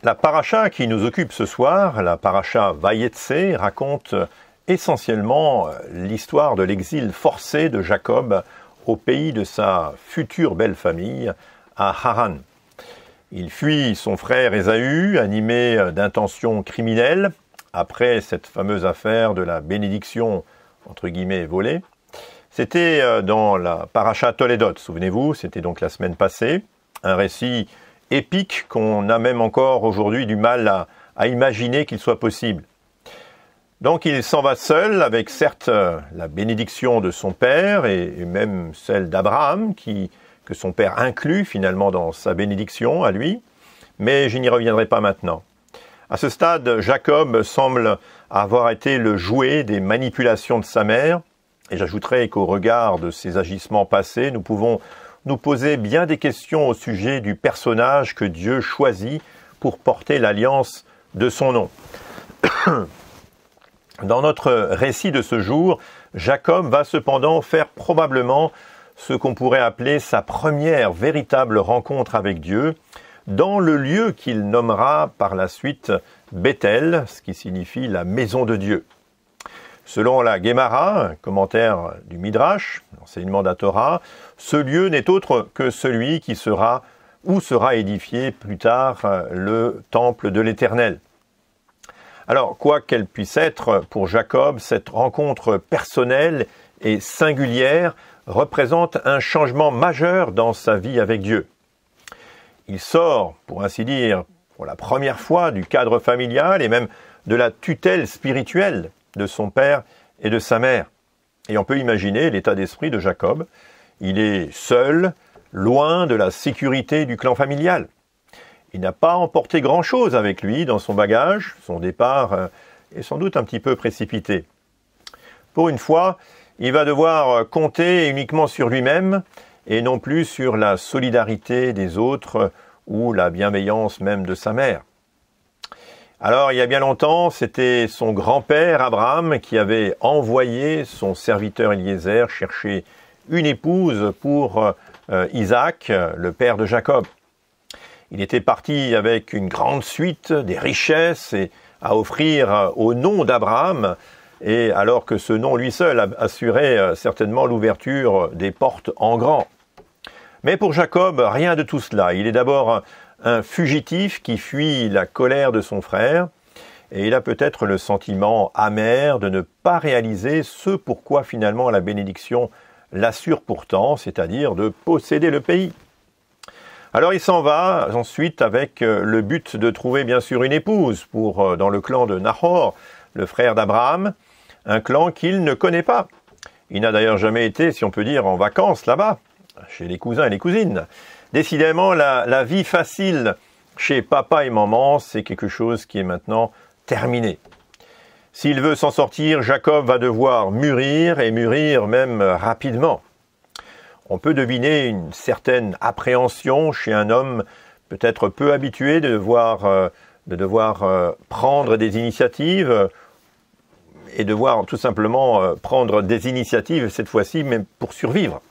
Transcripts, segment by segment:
La paracha qui nous occupe ce soir, la paracha Vayetse, raconte essentiellement l'histoire de l'exil forcé de Jacob au pays de sa future belle famille, à Haran. Il fuit son frère Ésaü, animé d'intentions criminelles, après cette fameuse affaire de la bénédiction, entre guillemets, volée. C'était dans la paracha Toledot, souvenez-vous, c'était donc la semaine passée, un récit épique qu'on a même encore aujourd'hui du mal à imaginer qu'il soit possible. Donc il s'en va seul, avec certes la bénédiction de son père et même celle d'Abraham, que son père inclut finalement dans sa bénédiction à lui, mais je n'y reviendrai pas maintenant. À ce stade, Jacob semble avoir été le jouet des manipulations de sa mère, et j'ajouterai qu'au regard de ses agissements passés, nous pouvons nous poser bien des questions au sujet du personnage que Dieu choisit pour porter l'alliance de son nom. Dans notre récit de ce jour, Jacob va cependant faire probablement ce qu'on pourrait appeler sa première véritable rencontre avec Dieu, dans le lieu qu'il nommera par la suite Bethel, ce qui signifie la maison de Dieu. Selon la Guémara, un commentaire du Midrash, l'enseignement de la Torah, ce lieu n'est autre que celui qui sera édifié plus tard le temple de l'Éternel. Alors, quoi qu'elle puisse être pour Jacob, cette rencontre personnelle et singulière représente un changement majeur dans sa vie avec Dieu. Il sort, pour ainsi dire, pour la première fois du cadre familial et même de la tutelle spirituelle de son père et de sa mère. Et on peut imaginer l'état d'esprit de Jacob. Il est seul, loin de la sécurité du clan familial. Il n'a pas emporté grand-chose avec lui dans son bagage. Son départ est sans doute un petit peu précipité. Pour une fois, il va devoir compter uniquement sur lui-même et non plus sur la solidarité des autres ou la bienveillance même de sa mère. Alors, il y a bien longtemps, c'était son grand-père Abraham qui avait envoyé son serviteur Eliezer chercher une épouse pour Isaac, le père de Jacob. Il était parti avec une grande suite, des richesses et à offrir au nom d'Abraham, et alors que ce nom lui seul assurait certainement l'ouverture des portes en grand. Mais pour Jacob, rien de tout cela. Il est d'abord un fugitif qui fuit la colère de son frère, et il a peut-être le sentiment amer de ne pas réaliser ce pourquoi finalement la bénédiction l'assure pourtant, c'est-à-dire de posséder le pays. Alors il s'en va ensuite avec le but de trouver bien sûr une épouse dans le clan de Nahor, le frère d'Abraham, un clan qu'il ne connaît pas. Il n'a d'ailleurs jamais été, si on peut dire, en vacances là-bas, chez les cousins et les cousines. Décidément, la vie facile chez papa et maman, c'est quelque chose qui est maintenant terminé. S'il veut s'en sortir, Jacob va devoir mûrir, et mûrir même rapidement. On peut deviner une certaine appréhension chez un homme peut-être peu habitué de devoir prendre des initiatives, et devoir tout simplement prendre des initiatives cette fois-ci, mais pour survivre.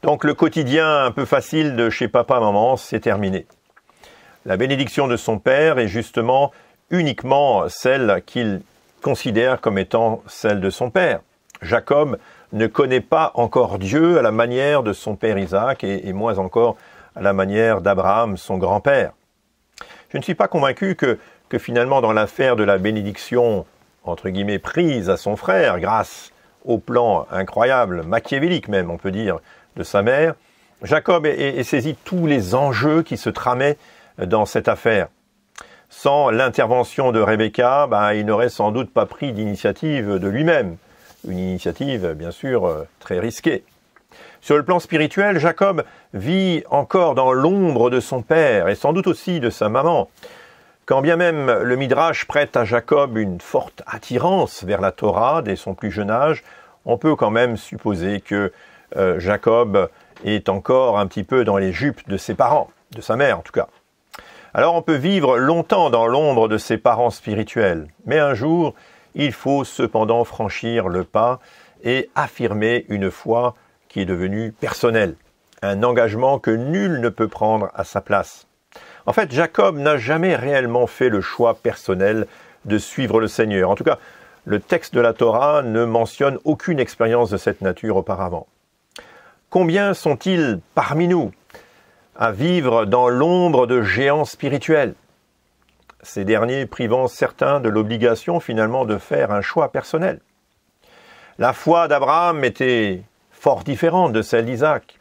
Donc le quotidien un peu facile de chez papa-maman, c'est terminé. La bénédiction de son père est justement uniquement celle qu'il considère comme étant celle de son père. Jacob ne connaît pas encore Dieu à la manière de son père Isaac et moins encore à la manière d'Abraham, son grand-père. Je ne suis pas convaincu que finalement dans l'affaire de la bénédiction, entre guillemets, prise à son frère, grâce au plan incroyable, machiavélique même, on peut dire, de sa mère, Jacob ait saisi tous les enjeux qui se tramaient dans cette affaire. Sans l'intervention de Rebecca, il n'aurait sans doute pas pris d'initiative de lui-même. Une initiative, bien sûr, très risquée. Sur le plan spirituel, Jacob vit encore dans l'ombre de son père et sans doute aussi de sa maman. Quand bien même le Midrash prête à Jacob une forte attirance vers la Torah dès son plus jeune âge, on peut quand même supposer que Jacob est encore un petit peu dans les jupes de ses parents, de sa mère en tout cas. Alors on peut vivre longtemps dans l'ombre de ses parents spirituels, mais un jour, il faut cependant franchir le pas et affirmer une foi qui est devenue personnelle, un engagement que nul ne peut prendre à sa place. En fait, Jacob n'a jamais réellement fait le choix personnel de suivre le Seigneur. En tout cas, le texte de la Torah ne mentionne aucune expérience de cette nature auparavant. Combien sont-ils parmi nous à vivre dans l'ombre de géants spirituels, ces derniers privant certains de l'obligation finalement de faire un choix personnel? La foi d'Abraham était fort différente de celle d'Isaac.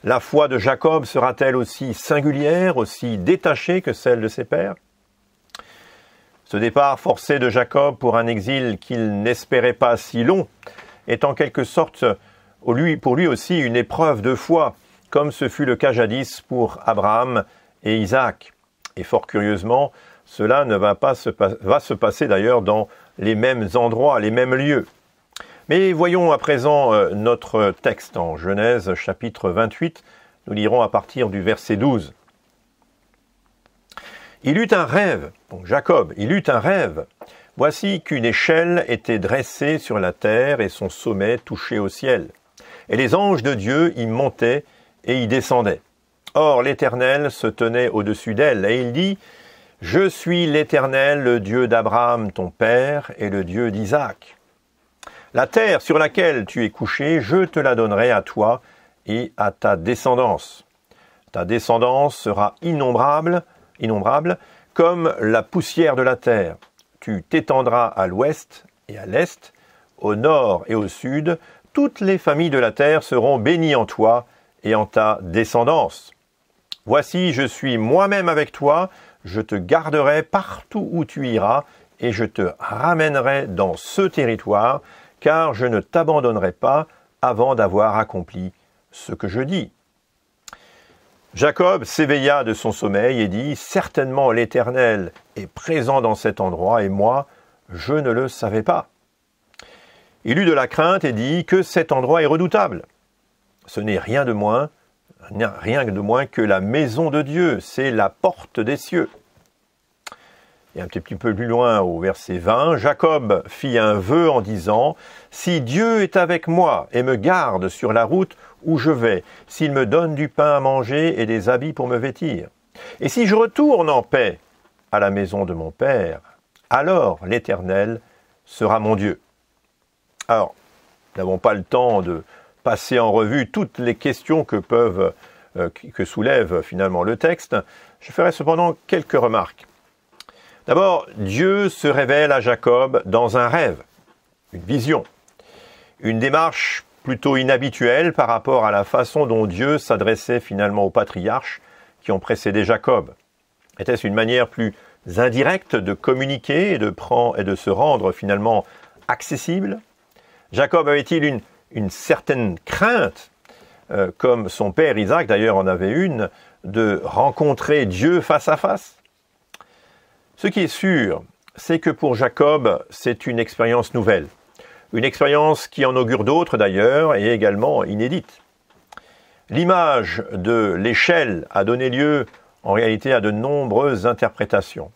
La foi de Jacob sera-t-elle aussi singulière, aussi détachée que celle de ses pères? Ce départ forcé de Jacob pour un exil qu'il n'espérait pas si long est en quelque sorte pour lui aussi une épreuve de foi, comme ce fut le cas jadis pour Abraham et Isaac. Et fort curieusement, cela ne va se passer d'ailleurs dans les mêmes endroits, les mêmes lieux. Mais voyons à présent notre texte en Genèse chapitre 28. Nous lirons à partir du verset 12. Il eut un rêve, donc Jacob, il eut un rêve. Voici qu'une échelle était dressée sur la terre et son sommet touchait au ciel. Et les anges de Dieu y montaient et y descendaient. Or l'Éternel se tenait au-dessus d'elle et il dit: Je suis l'Éternel, le Dieu d'Abraham ton père et le Dieu d'Isaac. La terre sur laquelle tu es couché, je te la donnerai à toi et à ta descendance. Ta descendance sera innombrable comme la poussière de la terre. Tu t'étendras à l'ouest et à l'est, au nord et au sud. Toutes les familles de la terre seront bénies en toi et en ta descendance. Voici, je suis moi-même avec toi, je te garderai partout où tu iras et je te ramènerai dans ce territoire, car je ne t'abandonnerai pas avant d'avoir accompli ce que je dis. Jacob s'éveilla de son sommeil et dit: Certainement l'Éternel est présent dans cet endroit, et moi, je ne le savais pas. Il eut de la crainte et dit que cet endroit est redoutable. Ce n'est rien de moins que la maison de Dieu, c'est la porte des cieux. Et un petit peu plus loin, au verset 20, Jacob fit un vœu en disant: Si Dieu est avec moi et me garde sur la route où je vais, s'il me donne du pain à manger et des habits pour me vêtir, et si je retourne en paix à la maison de mon Père, alors l'Éternel sera mon Dieu. Alors, nous n'avons pas le temps de passer en revue toutes les questions que soulève finalement le texte. Je ferai cependant quelques remarques. D'abord, Dieu se révèle à Jacob dans un rêve, une vision, une démarche plutôt inhabituelle par rapport à la façon dont Dieu s'adressait finalement aux patriarches qui ont précédé Jacob. Était-ce une manière plus indirecte de communiquer et de se rendre finalement accessible? Jacob avait-il une certaine crainte, comme son père Isaac d'ailleurs en avait une, de rencontrer Dieu face à face? Ce qui est sûr, c'est que pour Jacob, c'est une expérience nouvelle. Une expérience qui en augure d'autres d'ailleurs, et également inédite. L'image de l'échelle a donné lieu en réalité à de nombreuses interprétations.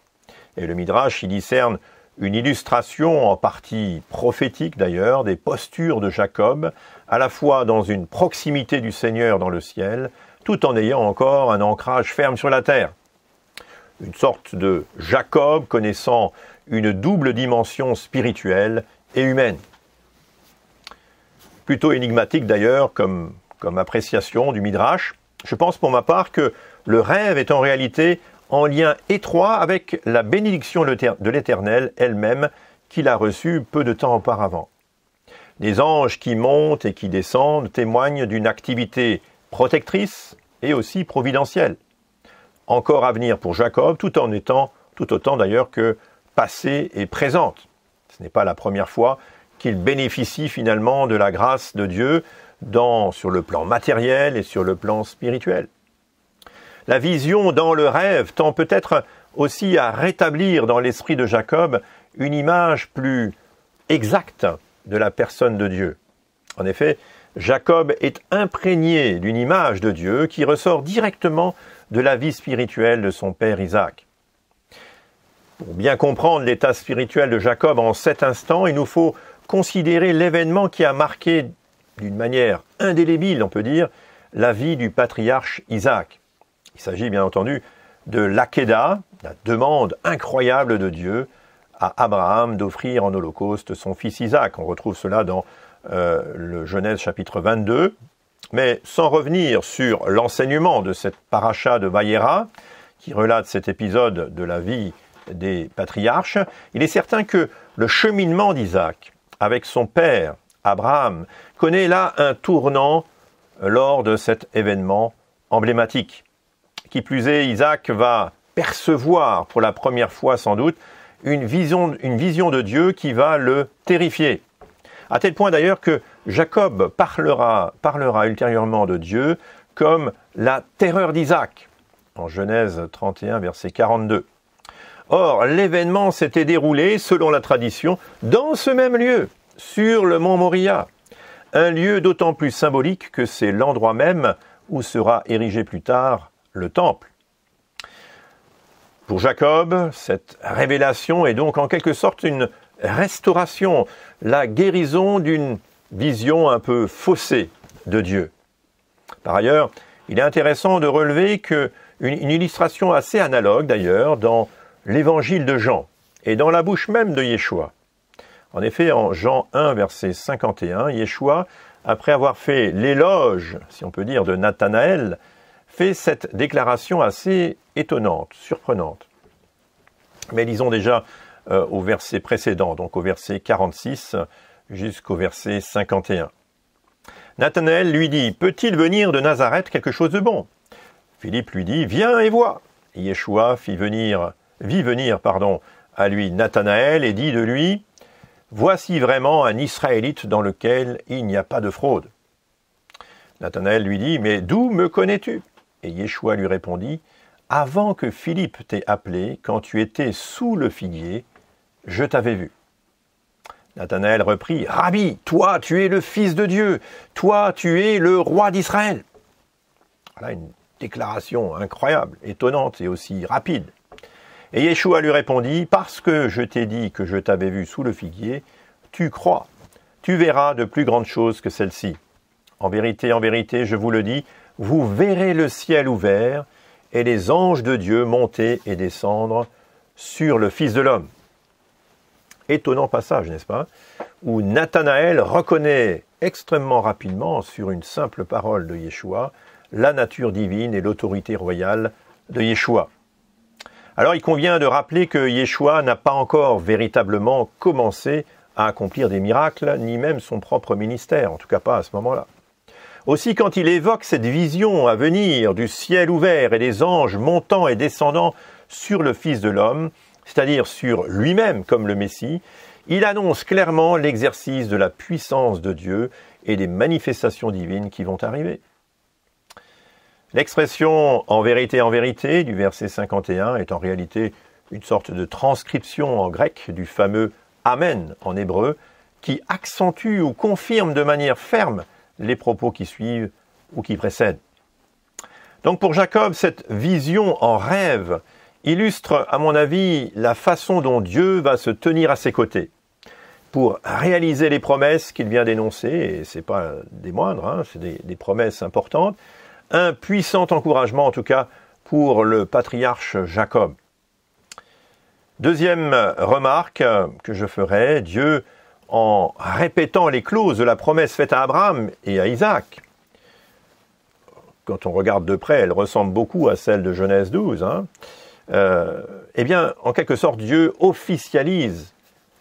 Et le Midrash y discerne une illustration en partie prophétique d'ailleurs des postures de Jacob, à la fois dans une proximité du Seigneur dans le ciel, tout en ayant encore un ancrage ferme sur la terre. Une sorte de Jacob connaissant une double dimension spirituelle et humaine. Plutôt énigmatique d'ailleurs comme appréciation du Midrash. Je pense pour ma part que le rêve est en réalité en lien étroit avec la bénédiction de l'Éternel elle-même qu'il a reçue peu de temps auparavant. Les anges qui montent et qui descendent témoignent d'une activité protectrice et aussi providentielle. Encore à venir pour Jacob, tout autant d'ailleurs que passée et présente. Ce n'est pas la première fois qu'il bénéficie finalement de la grâce de Dieu sur le plan matériel et sur le plan spirituel. La vision dans le rêve tend peut-être aussi à rétablir dans l'esprit de Jacob une image plus exacte de la personne de Dieu. En effet, Jacob est imprégné d'une image de Dieu qui ressort directement de la vie spirituelle de son père Isaac. Pour bien comprendre l'état spirituel de Jacob en cet instant, il nous faut considérer l'événement qui a marqué d'une manière indélébile, on peut dire, la vie du patriarche Isaac. Il s'agit bien entendu de l'Akéda, la demande incroyable de Dieu à Abraham d'offrir en holocauste son fils Isaac. On retrouve cela dans le Genèse chapitre 22. Mais sans revenir sur l'enseignement de cette paracha de Vayera, qui relate cet épisode de la vie des patriarches, il est certain que le cheminement d'Isaac avec son père, Abraham, connaît là un tournant lors de cet événement emblématique. Qui plus est, Isaac va percevoir pour la première fois sans doute une vision de Dieu qui va le terrifier. À tel point d'ailleurs que Jacob parlera ultérieurement de Dieu comme la terreur d'Isaac, en Genèse 31, verset 42. Or, l'événement s'était déroulé, selon la tradition, dans ce même lieu, sur le mont Moria, un lieu d'autant plus symbolique que c'est l'endroit même où sera érigé plus tard le temple. Pour Jacob, cette révélation est donc en quelque sorte une restauration, la guérison d'une vision un peu faussée de Dieu. Par ailleurs, il est intéressant de relever une illustration assez analogue d'ailleurs dans l'évangile de Jean et dans la bouche même de Yeshua. En effet, en Jean 1, verset 51, Yeshua, après avoir fait l'éloge, si on peut dire, de Nathanaël, fait cette déclaration assez étonnante, surprenante. Mais lisons déjà au verset précédent, donc au verset 46 jusqu'au verset 51. Nathanaël lui dit, « Peut-il venir de Nazareth quelque chose de bon ?» Philippe lui dit, « Viens et vois. » Yeshua vit venir à lui Nathanaël et dit de lui, « Voici vraiment un Israélite dans lequel il n'y a pas de fraude. » Nathanaël lui dit, « Mais d'où me connais-tu » Et Yeshua lui répondit, « Avant que Philippe t'ait appelé, quand tu étais sous le figuier, je t'avais vu. » Nathanaël reprit, « Rabbi, toi tu es le Fils de Dieu, toi tu es le roi d'Israël. » Voilà une déclaration incroyable, étonnante et aussi rapide. Et Yeshua lui répondit, « Parce que je t'ai dit que je t'avais vu sous le figuier, tu crois, tu verras de plus grandes choses que celles-ci. En vérité, je vous le dis, vous verrez le ciel ouvert et les anges de Dieu monter et descendre sur le Fils de l'homme. » Étonnant passage, n'est-ce pas, où Nathanaël reconnaît extrêmement rapidement, sur une simple parole de Yeshua, la nature divine et l'autorité royale de Yeshua. Alors il convient de rappeler que Yeshua n'a pas encore véritablement commencé à accomplir des miracles, ni même son propre ministère, en tout cas pas à ce moment-là. Aussi, quand il évoque cette vision à venir du ciel ouvert et des anges montant et descendant sur le Fils de l'homme, c'est-à-dire sur lui-même comme le Messie, il annonce clairement l'exercice de la puissance de Dieu et des manifestations divines qui vont arriver. L'expression « en vérité » du verset 51 est en réalité une sorte de transcription en grec du fameux « amen » en hébreu, qui accentue ou confirme de manière ferme les propos qui suivent ou qui précèdent. Donc pour Jacob, cette vision en rêve illustre, à mon avis, la façon dont Dieu va se tenir à ses côtés pour réaliser les promesses qu'il vient d'énoncer, et ce n'est pas des moindres, c'est des promesses importantes, un puissant encouragement en tout cas pour le patriarche Jacob. Deuxième remarque que je ferai, Dieu, en répétant les clauses de la promesse faite à Abraham et à Isaac, quand on regarde de près, elle ressemble beaucoup à celle de Genèse 12, eh bien, en quelque sorte, Dieu officialise,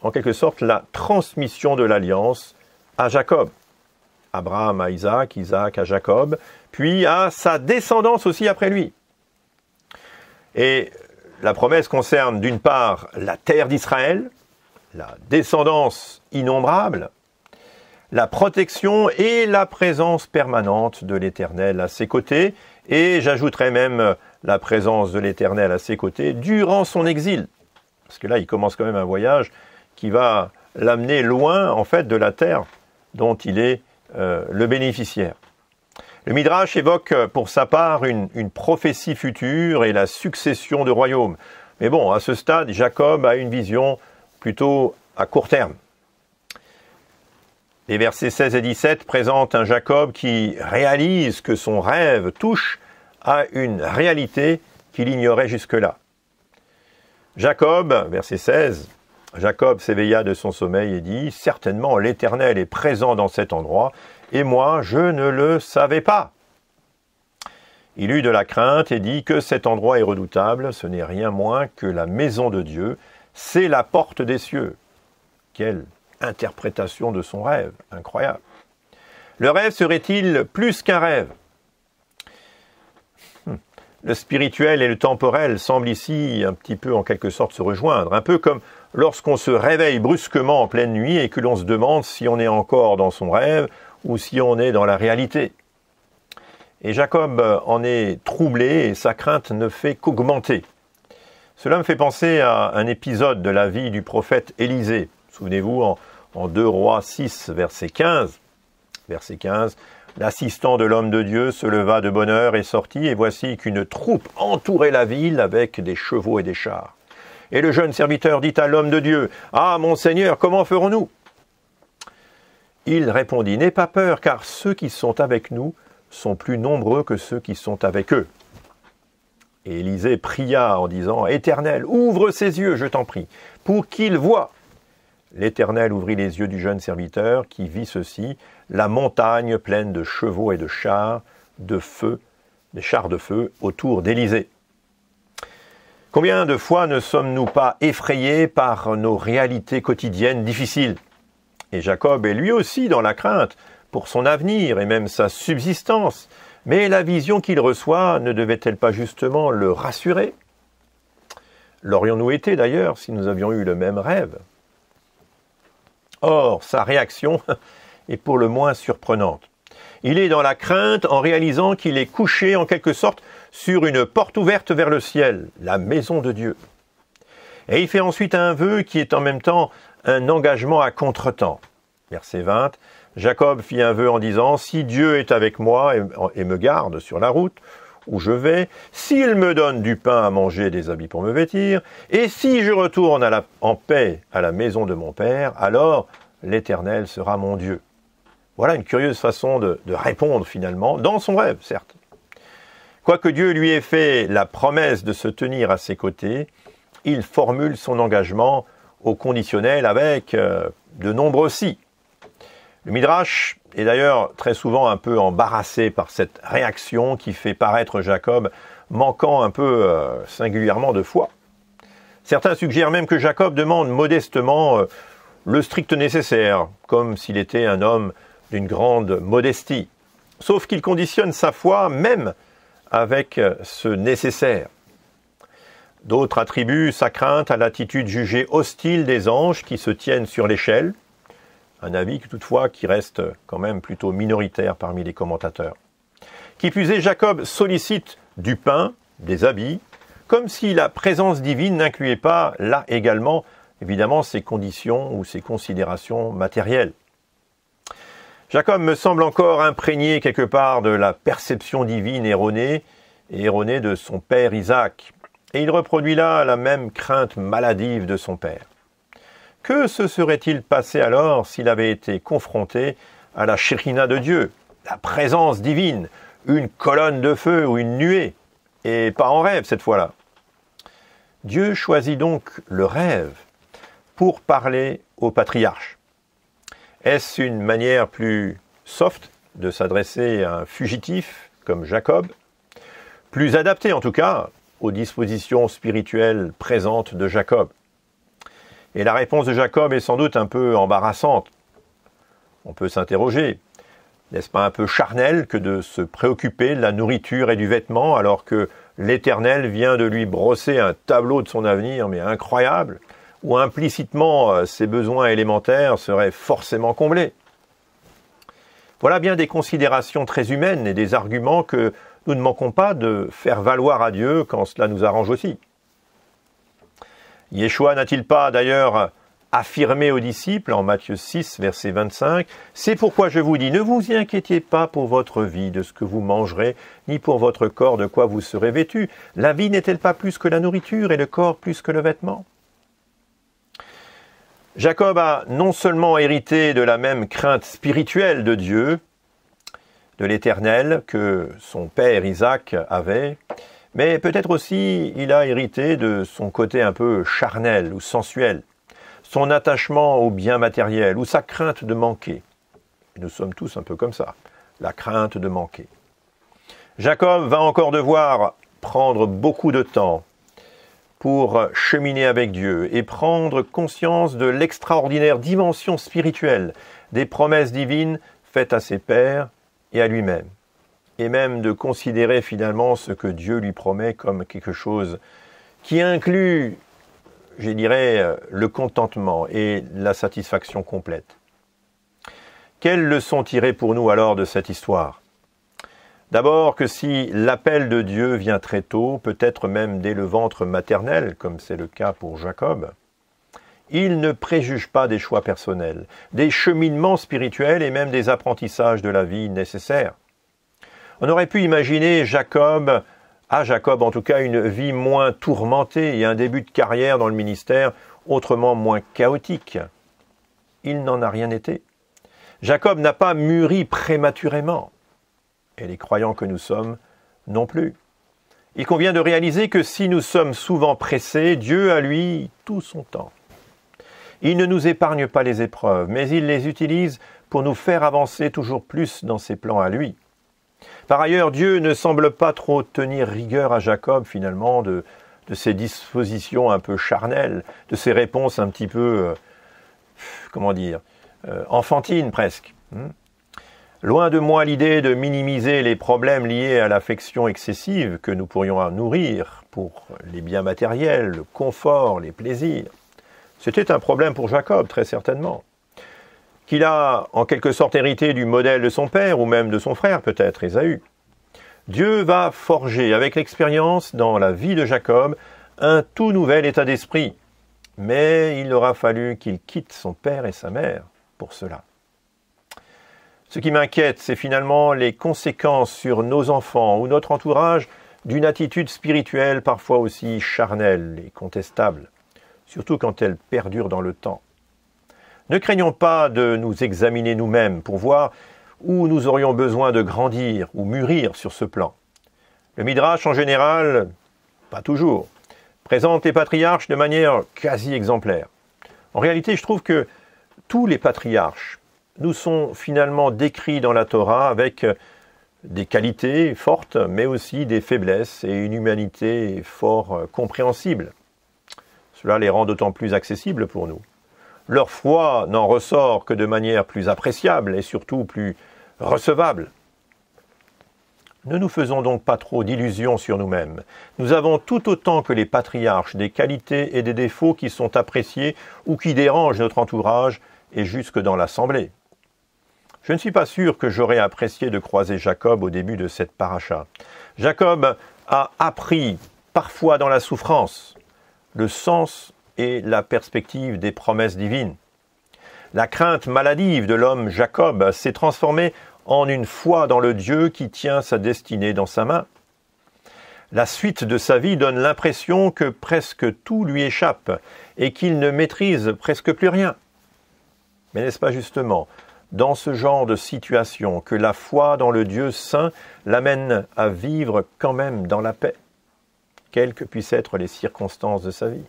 en quelque sorte, la transmission de l'alliance à Jacob. Abraham à Isaac, Isaac à Jacob, puis à sa descendance aussi après lui. Et la promesse concerne d'une part la terre d'Israël, la descendance innombrable, la protection et la présence permanente de l'Éternel à ses côtés, et j'ajouterai même la présence de l'Éternel à ses côtés durant son exil. Parce que là, il commence quand même un voyage qui va l'amener loin, en fait, de la terre dont il est le bénéficiaire. Le Midrash évoque pour sa part une prophétie future et la succession de royaumes. Mais bon, à ce stade, Jacob a une vision plutôt à court terme. Les versets 16 et 17 présentent un Jacob qui réalise que son rêve touche à une réalité qu'il ignorait jusque-là. Jacob, verset 16, Jacob s'éveilla de son sommeil et dit, « Certainement l'Éternel est présent dans cet endroit, et moi je ne le savais pas. » Il eut de la crainte et dit que cet endroit est redoutable, ce n'est rien moins que la maison de Dieu, c'est la porte des cieux. Quelle interprétation de son rêve, incroyable. Le rêve serait-il plus qu'un rêve? Le spirituel et le temporel semblent ici un petit peu en quelque sorte se rejoindre, un peu comme lorsqu'on se réveille brusquement en pleine nuit et que l'on se demande si on est encore dans son rêve ou si on est dans la réalité. Et Jacob en est troublé et sa crainte ne fait qu'augmenter. Cela me fait penser à un épisode de la vie du prophète Élisée. Souvenez-vous, en 2 Rois 6, verset 15, l'assistant de l'homme de Dieu se leva de bonne heure et sortit, et voici qu'une troupe entourait la ville avec des chevaux et des chars. Et le jeune serviteur dit à l'homme de Dieu, « Ah, mon Seigneur, comment ferons-nous » Il répondit, « N'aie pas peur, car ceux qui sont avec nous sont plus nombreux que ceux qui sont avec eux. » Et Élisée pria en disant, « Éternel, ouvre ses yeux, je t'en prie, pour qu'il voie. » L'Éternel ouvrit les yeux du jeune serviteur qui vit ceci, la montagne pleine de chevaux et de chars de feu, des chars de feu autour d'Élisée. Combien de fois ne sommes-nous pas effrayés par nos réalités quotidiennes difficiles? Et Jacob est lui aussi dans la crainte pour son avenir et même sa subsistance. Mais la vision qu'il reçoit ne devait-elle pas justement le rassurer? L'aurions-nous été d'ailleurs si nous avions eu le même rêve? Or, sa réaction est pour le moins surprenante. Il est dans la crainte en réalisant qu'il est couché en quelque sorte sur une porte ouverte vers le ciel, la maison de Dieu. Et il fait ensuite un vœu qui est en même temps un engagement à contretemps. Verset 20, Jacob fit un vœu en disant « Si Dieu est avec moi et me garde sur la route où je vais, s'il me donne du pain à manger et des habits pour me vêtir, et si je retourne en paix à la maison de mon père, alors l'Éternel sera mon Dieu. » Voilà une curieuse façon de répondre finalement, dans son rêve certes. Quoique Dieu lui ait fait la promesse de se tenir à ses côtés, il formule son engagement au conditionnel avec de nombreux si. Le Midrash est d'ailleurs très souvent un peu embarrassé par cette réaction qui fait paraître Jacob manquant un peu singulièrement de foi. Certains suggèrent même que Jacob demande modestement le strict nécessaire, comme s'il était un homme d'une grande modestie. Sauf qu'il conditionne sa foi même avec ce nécessaire. D'autres attribuent sa crainte à l'attitude jugée hostile des anges qui se tiennent sur l'échelle, un avis toutefois qui reste quand même plutôt minoritaire parmi les commentateurs. Qui plus est, Jacob sollicite du pain, des habits, comme si la présence divine n'incluait pas là également, évidemment, ses conditions ou ses considérations matérielles. Jacob me semble encore imprégné quelque part de la perception divine erronée de son père Isaac. Et il reproduit là la même crainte maladive de son père. Que se serait-il passé alors s'il avait été confronté à la Shekhinah de Dieu, la présence divine, une colonne de feu ou une nuée, et pas en rêve cette fois-là? Dieu choisit donc le rêve pour parler au patriarche. Est-ce une manière plus soft de s'adresser à un fugitif comme Jacob, plus adaptée en tout cas aux dispositions spirituelles présentes de Jacob? Et la réponse de Jacob est sans doute un peu embarrassante. On peut s'interroger, n'est-ce pas un peu charnel que de se préoccuper de la nourriture et du vêtement alors que l'Éternel vient de lui brosser un tableau de son avenir, mais incroyable, où implicitement ses besoins élémentaires seraient forcément comblés? Voilà bien des considérations très humaines et des arguments que nous ne manquons pas de faire valoir à Dieu quand cela nous arrange aussi. Yeshua n'a-t-il pas d'ailleurs affirmé aux disciples en Matthieu 6, verset 25, « C'est pourquoi je vous dis, ne vous inquiétez pas pour votre vie de ce que vous mangerez, ni pour votre corps de quoi vous serez vêtus. La vie n'est-elle pas plus que la nourriture et le corps plus que le vêtement ?» Jacob a non seulement hérité de la même crainte spirituelle de Dieu, de l'Éternel, que son père Isaac avait, Mais peut-être aussi il a hérité de son côté un peu charnel ou sensuel, son attachement au bien matériel ou sa crainte de manquer. Nous sommes tous un peu comme ça, la crainte de manquer. Jacob va encore devoir prendre beaucoup de temps pour cheminer avec Dieu et prendre conscience de l'extraordinaire dimension spirituelle des promesses divines faites à ses pères et à lui-même. Et même de considérer finalement ce que Dieu lui promet comme quelque chose qui inclut, je dirais, le contentement et la satisfaction complète. Quelle leçon tirer pour nous alors de cette histoire ? D'abord que si l'appel de Dieu vient très tôt, peut-être même dès le ventre maternel, comme c'est le cas pour Jacob, il ne préjuge pas des choix personnels, des cheminements spirituels et même des apprentissages de la vie nécessaires. On aurait pu imaginer à Jacob en tout cas, une vie moins tourmentée et un début de carrière dans le ministère autrement moins chaotique. Il n'en a rien été. Jacob n'a pas mûri prématurément. Et les croyants que nous sommes non plus. Il convient de réaliser que si nous sommes souvent pressés, Dieu a lui tout son temps. Il ne nous épargne pas les épreuves, mais il les utilise pour nous faire avancer toujours plus dans ses plans à lui. Par ailleurs, Dieu ne semble pas trop tenir rigueur à Jacob finalement de ses dispositions un peu charnelles, de ses réponses un petit peu, enfantines presque. Loin de moi l'idée de minimiser les problèmes liés à l'affection excessive que nous pourrions nourrir pour les biens matériels, le confort, les plaisirs. C'était un problème pour Jacob, très certainement, qu'il a en quelque sorte hérité du modèle de son père ou même de son frère peut-être, Ésaü. Dieu va forger avec l'expérience dans la vie de Jacob un tout nouvel état d'esprit, mais il aura fallu qu'il quitte son père et sa mère pour cela. Ce qui m'inquiète, c'est finalement les conséquences sur nos enfants ou notre entourage d'une attitude spirituelle parfois aussi charnelle et contestable, surtout quand elle perdure dans le temps. Ne craignons pas de nous examiner nous-mêmes pour voir où nous aurions besoin de grandir ou mûrir sur ce plan. Le Midrash en général, pas toujours, présente les patriarches de manière quasi exemplaire. En réalité, je trouve que tous les patriarches nous sont finalement décrits dans la Torah avec des qualités fortes, mais aussi des faiblesses et une humanité fort compréhensible. Cela les rend d'autant plus accessibles pour nous. Leur foi n'en ressort que de manière plus appréciable et surtout plus recevable. Ne nous faisons donc pas trop d'illusions sur nous-mêmes. Nous avons tout autant que les patriarches des qualités et des défauts qui sont appréciés ou qui dérangent notre entourage et jusque dans l'assemblée. Je ne suis pas sûr que j'aurais apprécié de croiser Jacob au début de cette paracha. Jacob a appris, parfois dans la souffrance, le sens et la perspective des promesses divines. La crainte maladive de l'homme Jacob s'est transformée en une foi dans le Dieu qui tient sa destinée dans sa main. La suite de sa vie donne l'impression que presque tout lui échappe et qu'il ne maîtrise presque plus rien. Mais n'est-ce pas justement dans ce genre de situation que la foi dans le Dieu saint l'amène à vivre quand même dans la paix, quelles que puissent être les circonstances de sa vie?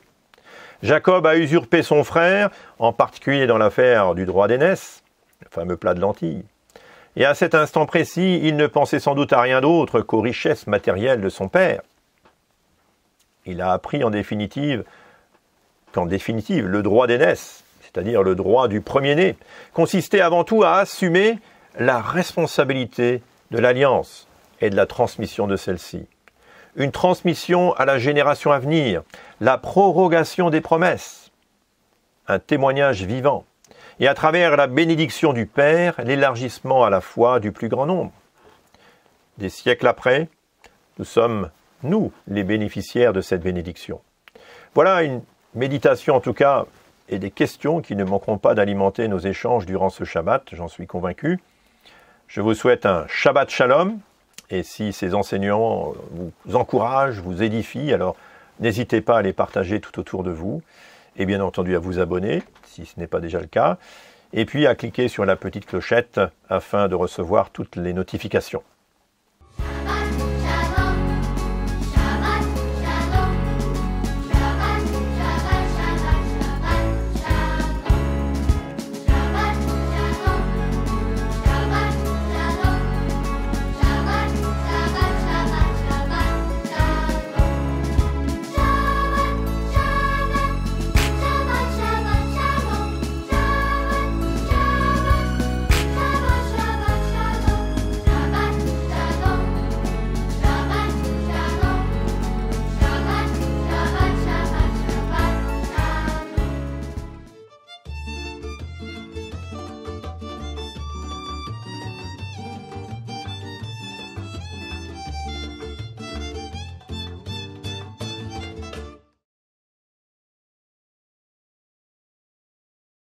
Jacob a usurpé son frère, en particulier dans l'affaire du droit d'aînesse, le fameux plat de lentilles. Et à cet instant précis, il ne pensait sans doute à rien d'autre qu'aux richesses matérielles de son père. Il a appris qu'en définitive, le droit d'aînesse, c'est-à-dire le droit du premier-né, consistait avant tout à assumer la responsabilité de l'alliance et de la transmission de celle-ci. Une transmission à la génération à venir, la prorogation des promesses, un témoignage vivant, et à travers la bénédiction du Père, l'élargissement à la fois du plus grand nombre. Des siècles après, nous sommes, nous, les bénéficiaires de cette bénédiction. Voilà une méditation en tout cas, et des questions qui ne manqueront pas d'alimenter nos échanges durant ce Shabbat, j'en suis convaincu. Je vous souhaite un Shabbat Shalom, et si ces enseignants vous encouragent, vous édifient, alors n'hésitez pas à les partager tout autour de vous, et bien entendu à vous abonner, si ce n'est pas déjà le cas, et puis à cliquer sur la petite clochette afin de recevoir toutes les notifications.